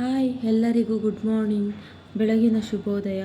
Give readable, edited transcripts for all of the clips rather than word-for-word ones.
Hi ಎಲ್ಲರಿಗೂ good morning, ಬೆಳಗಿನ ಶುಭೋದಯ.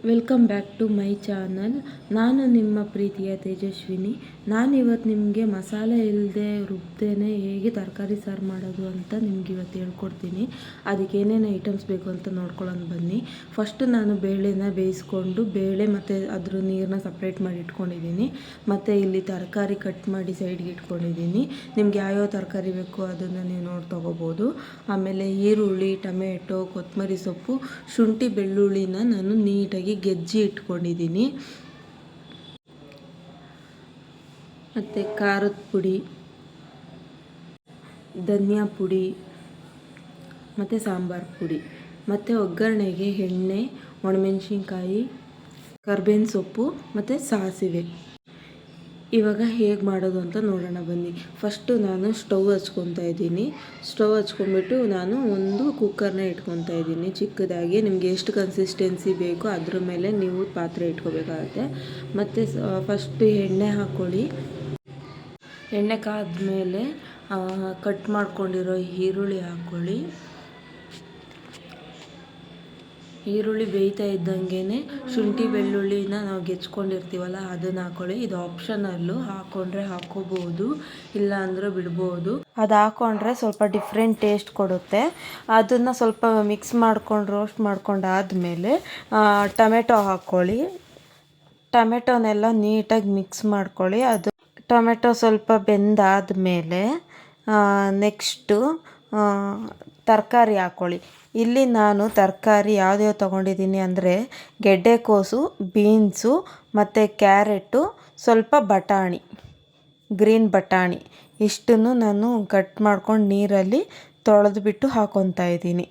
Welcome back to my channel. ನಾನು ನಿಮ್ಮ ಪ್ರೀತಿಯ ತೇಜಸ್ವಿನಿ. ನಾನಿವತ್ತು ನಿಮಗೆ ಮಸಾಲೆ ಇಲ್ಲದೆ ರುಬ್ದೇನೆ ಹೇಗೆ ತರಕಾರಿ ಸಾರು ಮಾಡೋದು ಅಂತ ನಿಮ್ಗೆ ಇವತ್ತು ಹೇಳ್ಕೊಡ್ತೀನಿ. ಅದಕ್ಕೆ ಏನೇನು ಐಟಮ್ಸ್ ಬೇಕು ಅಂತ ನೋಡ್ಕೊಳ್ಳೋಣ ಬನ್ನಿ. ಫಸ್ಟ್ ನಾನು ಬೇಳೆನ ಬೇಯಿಸ್ಕೊಂಡು ಬೇಳೆ ಮತ್ತು ಅದ್ರ ನೀರನ್ನ ಸಪ್ರೇಟ್ ಮಾಡಿ ಇಟ್ಕೊಂಡಿದ್ದೀನಿ. ಮತ್ತು ಇಲ್ಲಿ ತರಕಾರಿ ಕಟ್ ಮಾಡಿ ಸೈಡ್ಗೆ ಇಟ್ಕೊಂಡಿದ್ದೀನಿ. ನಿಮ್ಗೆ ಯಾವ್ಯಾವ ತರಕಾರಿ ಬೇಕು ಅದನ್ನು ನೀವು ನೋಡಿ ತೊಗೋಬೋದು. ಆಮೇಲೆ ಈರುಳ್ಳಿ, ಟೊಮೆಟೊ, ಕೊತ್ತಂಬರಿ ಸೊಪ್ಪು, ಶುಂಠಿ, ಬೆಳ್ಳುಳ್ಳಿನ ನಾನು ನೀಟಾಗಿ ಗೆಜ್ಜಿ ಇಟ್ಕೊಂಡಿದ್ದೀನಿ. ಮತ್ತು ಖಾರದ ಪುಡಿ, ಧನಿಯಾ ಪುಡಿ ಮತ್ತು ಸಾಂಬಾರು ಪುಡಿ, ಮತ್ತು ಒಗ್ಗರಣೆಗೆ ಎಣ್ಣೆ, ಒಣಮೆಣಸಿನ್ಕಾಯಿ, ಕರ್ಬೇವಿನ ಸೊಪ್ಪು ಮತ್ತು ಸಾಸಿವೆ. ಇವಾಗ ಹೇಗೆ ಮಾಡೋದು ಅಂತ ನೋಡೋಣ ಬನ್ನಿ. ಫಸ್ಟು ನಾನು ಸ್ಟವ್ ಹಚ್ಕೊತಾ ಇದ್ದೀನಿ. ಸ್ಟವ್ ಹಚ್ಕೊಂಡ್ಬಿಟ್ಟು ನಾನು ಒಂದು ಕುಕ್ಕರ್ನ ಇಟ್ಕೊತಾ ಇದ್ದೀನಿ ಚಿಕ್ಕದಾಗಿ. ನಿಮಗೆ ಎಷ್ಟು ಕನ್ಸಿಸ್ಟೆನ್ಸಿ ಬೇಕೋ ಅದ್ರ ಮೇಲೆ ನೀವು ಪಾತ್ರೆ ಇಟ್ಕೋಬೇಕಾಗತ್ತೆ. ಮತ್ತು ಫಸ್ಟು ಎಣ್ಣೆ ಹಾಕ್ಕೊಳ್ಳಿ. ಎಣ್ಣೆ ಕಾದ್ಮೇಲೆ ಕಟ್ ಮಾಡ್ಕೊಂಡಿರೋ ಈರುಳ್ಳಿ ಹಾಕ್ಕೊಳ್ಳಿ. ಈರುಳ್ಳಿ ಬೇಯ್ತಾ ಇದ್ದಂಗೆ ಶುಂಠಿ ಬೆಳ್ಳುಳ್ಳಿನ ನಾವು ಗೆಚ್ಕೊಂಡಿರ್ತೀವಲ್ಲ ಅದನ್ನು ಹಾಕ್ಕೊಳ್ಳಿ. ಇದು ಆಪ್ಷನಲ್ಲು, ಹಾಕ್ಕೊಂಡ್ರೆ ಹಾಕ್ಕೋಬೋದು, ಇಲ್ಲ ಅಂದರೆ ಬಿಡ್ಬೋದು. ಅದು ಹಾಕ್ಕೊಂಡ್ರೆ ಸ್ವಲ್ಪ ಡಿಫ್ರೆಂಟ್ ಟೇಸ್ಟ್ ಕೊಡುತ್ತೆ. ಅದನ್ನು ಸ್ವಲ್ಪ ಮಿಕ್ಸ್ ಮಾಡ್ಕೊಂಡು ರೋಸ್ಟ್ ಮಾಡ್ಕೊಂಡಾದಮೇಲೆ ಟೊಮೆಟೊ ಹಾಕ್ಕೊಳ್ಳಿ. ಟೊಮೆಟೊನೆಲ್ಲ ನೀಟಾಗಿ ಮಿಕ್ಸ್ ಮಾಡ್ಕೊಳ್ಳಿ. ಅದು ಟೊಮೆಟೊ ಸ್ವಲ್ಪ ಬೆಂದಾದಮೇಲೆ ನೆಕ್ಸ್ಟು ತರಕಾರಿ ಹಾಕ್ಕೊಳ್ಳಿ. ಇಲ್ಲಿ ನಾನು ತರಕಾರಿ ಯಾವ್ದ್ಯಾವ್ದು ತೊಗೊಂಡಿದ್ದೀನಿ ಅಂದರೆ ಗೆಡ್ಡೆಕೋಸು, ಬೀನ್ಸು ಮತ್ತು ಕ್ಯಾರೆಟು, ಸ್ವಲ್ಪ ಬಟಾಣಿ, ಗ್ರೀನ್ ಬಟಾಣಿ ಇಷ್ಟನ್ನು ನಾನು ಕಟ್ ಮಾಡ್ಕೊಂಡು ನೀರಲ್ಲಿ ತೊಳೆದ್ಬಿಟ್ಟು ಹಾಕ್ಕೊತಾ ಇದ್ದೀನಿ.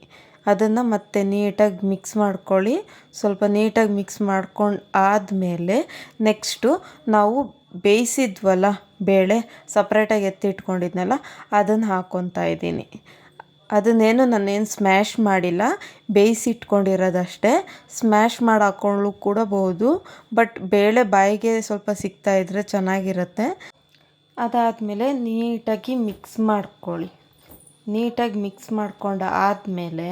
ಅದನ್ನು ಮತ್ತೆ ನೀಟಾಗಿ ಮಿಕ್ಸ್ ಮಾಡ್ಕೊಳ್ಳಿ. ಸ್ವಲ್ಪ ನೀಟಾಗಿ ಮಿಕ್ಸ್ ಮಾಡ್ಕೊಂಡು ಆದಮೇಲೆ ನೆಕ್ಸ್ಟು ನಾವು ಬೇಯಿಸಿದ್ವಲ್ಲ ಬೇಳೆ ಸಪ್ರೇಟಾಗಿ ಎತ್ತಿಟ್ಕೊಂಡಿದ್ನಲ್ಲ ಅದನ್ನು ಹಾಕ್ಕೊತಾ ಇದ್ದೀನಿ. ಅದನ್ನೇನು ನಾನೇನು ಸ್ಮ್ಯಾಶ್ ಮಾಡಿಲ್ಲ, ಬೇಯಿಸಿಟ್ಕೊಂಡಿರೋದಷ್ಟೇ. ಸ್ಮ್ಯಾಶ್ ಮಾಡಿ ಹಾಕ್ಕೊಳ್ಳು ಕೂಡ ಬಹುದು, ಬಟ್ ಬೇಳೆ ಬಾಯಿಗೆ ಸ್ವಲ್ಪ ಸಿಗ್ತಾಯಿದ್ರೆ ಚೆನ್ನಾಗಿರುತ್ತೆ. ಅದಾದಮೇಲೆ ನೀಟಾಗಿ ಮಿಕ್ಸ್ ಮಾಡ್ಕೊಳ್ಳಿ. ನೀಟಾಗಿ ಮಿಕ್ಸ್ ಮಾಡ್ಕೊಂಡು ಆದಮೇಲೆ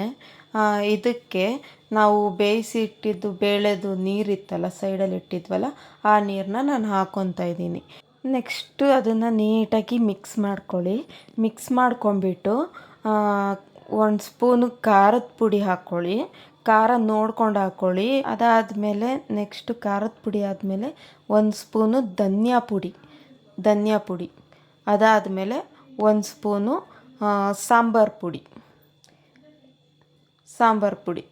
ಇದಕ್ಕೆ ನಾವು ಬೇಯಿಸಿ ಇಟ್ಟಿದ್ದು ಬೇಳೆದು ನೀರಿತ್ತಲ್ಲ ಸೈಡಲ್ಲಿ ಇಟ್ಟಿದ್ವಲ್ಲ ಆ ನೀರನ್ನ ನಾನು ಹಾಕ್ಕೊತಾ ಇದ್ದೀನಿ. ನೆಕ್ಸ್ಟು ಅದನ್ನು ನೀಟಾಗಿ ಮಿಕ್ಸ್ ಮಾಡ್ಕೊಳ್ಳಿ. ಮಿಕ್ಸ್ ಮಾಡ್ಕೊಂಬಿಟ್ಟು 1 ಸ್ಪೂನು ಖಾರದ ಪುಡಿ ಹಾಕ್ಕೊಳ್ಳಿ. ಖಾರ ನೋಡ್ಕೊಂಡು ಹಾಕ್ಕೊಳ್ಳಿ. ಅದಾದಮೇಲೆ ನೆಕ್ಸ್ಟು ಖಾರದ ಪುಡಿ ಆದಮೇಲೆ 1 ಸ್ಪೂನು ಧನಿಯಾ ಪುಡಿ. ಅದಾದಮೇಲೆ 1 ಸ್ಪೂನು ಸಾಂಬಾರು ಪುಡಿ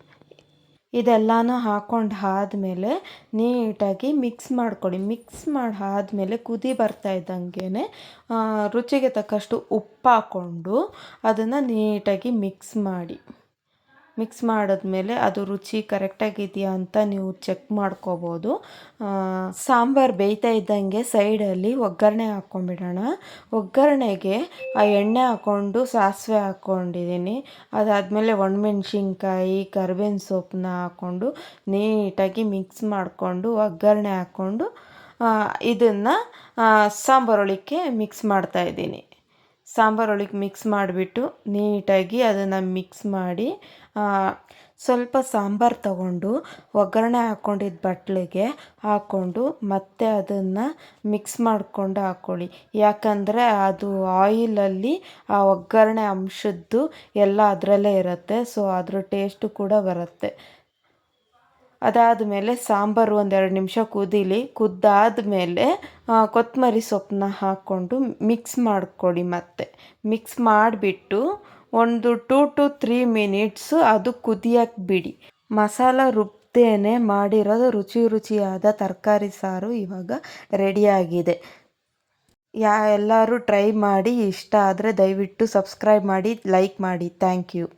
ಇದೆಲ್ಲನೂ ಹಾಕ್ಕೊಂಡು ಆದಮೇಲೆ ನೀಟಾಗಿ ಮಿಕ್ಸ್ ಮಾಡ್ಕೊಳ್ಳಿ. ಮಿಕ್ಸ್ ಮಾಡಿ ಆದಮೇಲೆ ಕುದಿ ಬರ್ತಾ ಇದ್ದಂಗೆ ರುಚಿಗೆ ತಕ್ಕಷ್ಟು ಉಪ್ಪು ಹಾಕ್ಕೊಂಡು ಅದನ್ನು ನೀಟಾಗಿ ಮಿಕ್ಸ್ ಮಾಡಿದ್ಮೇಲೆ ಅದು ರುಚಿ ಕರೆಕ್ಟಾಗಿದೆಯಾ ಅಂತ ನೀವು ಚೆಕ್ ಮಾಡ್ಕೋಬೋದು. ಸಾಂಬಾರು ಬೇಯ್ತಾ ಇದ್ದಂಗೆ ಸೈಡಲ್ಲಿ ಒಗ್ಗರಣೆ ಹಾಕ್ಕೊಂಬಿಡೋಣ. ಒಗ್ಗರಣೆಗೆ ಎಣ್ಣೆ ಹಾಕ್ಕೊಂಡು ಸಾಸಿವೆ ಹಾಕ್ಕೊಂಡಿದ್ದೀನಿ. ಅದಾದಮೇಲೆ ಒಣಮೆಣ್ಸಿನ್ಕಾಯಿ, ಕರ್ಬೇವಿನ ಸೊಪ್ಪನ್ನ ಹಾಕ್ಕೊಂಡು ನೀಟಾಗಿ ಮಿಕ್ಸ್ ಮಾಡಿಕೊಂಡು ಒಗ್ಗರಣೆ ಹಾಕ್ಕೊಂಡು ಇದನ್ನು ಸಾಂಬಾರೊಳಕ್ಕೆ ಮಿಕ್ಸ್ ಮಾಡ್ತಾಯಿದ್ದೀನಿ. ಸಾಂಬಾರೊಳಗೆ ಮಿಕ್ಸ್ ಮಾಡಿಬಿಟ್ಟು ನೀಟಾಗಿ ಅದನ್ನು ಮಿಕ್ಸ್ ಮಾಡಿ ಸ್ವಲ್ಪ ಸಾಂಬಾರು ತಗೊಂಡು ಒಗ್ಗರಣೆ ಹಾಕ್ಕೊಂಡಿದ್ದ ಬಟ್ಲಿಗೆ ಹಾಕ್ಕೊಂಡು ಮತ್ತೆ ಅದನ್ನು ಮಿಕ್ಸ್ ಮಾಡಿಕೊಂಡು ಹಾಕ್ಕೊಳ್ಳಿ. ಯಾಕಂದರೆ ಅದು ಆಯಿಲಲ್ಲಿ ಆ ಒಗ್ಗರಣೆ ಅಂಶದ್ದು ಎಲ್ಲ ಅದರಲ್ಲೇ ಇರುತ್ತೆ, ಸೊ ಅದ್ರ ಟೇಸ್ಟು ಕೂಡ ಬರುತ್ತೆ. ಅದಾದಮೇಲೆ ಸಾಂಬಾರು 1-2 ನಿಮಿಷ ಕುದ್ದಾದಮೇಲೆ ಕೊತ್ತಂಬರಿ ಸೊಪ್ಪನ್ನ ಹಾಕ್ಕೊಂಡು ಮಿಕ್ಸ್ ಮಾಡಿಕೊಡಿ. ಮಿಕ್ಸ್ ಮಾಡಿಬಿಟ್ಟು ಒಂದು 2 to 3 ಮಿನಿಟ್ಸು ಅದು ಕುದಿಯಕ್ಕೆ ಬಿಡಿ. ಮಸಾಲ ರುಬ್ದೇನೆ ಮಾಡಿರೋದು ರುಚಿಯಾದ ತರಕಾರಿ ಸಾರು ಇವಾಗ ರೆಡಿಯಾಗಿದೆ. ಎಲ್ಲರೂ ಟ್ರೈ ಮಾಡಿ. ಇಷ್ಟ ಆದರೆ ದಯವಿಟ್ಟು ಸಬ್ಸ್ಕ್ರೈಬ್ ಮಾಡಿ, ಲೈಕ್ ಮಾಡಿ. Thank you.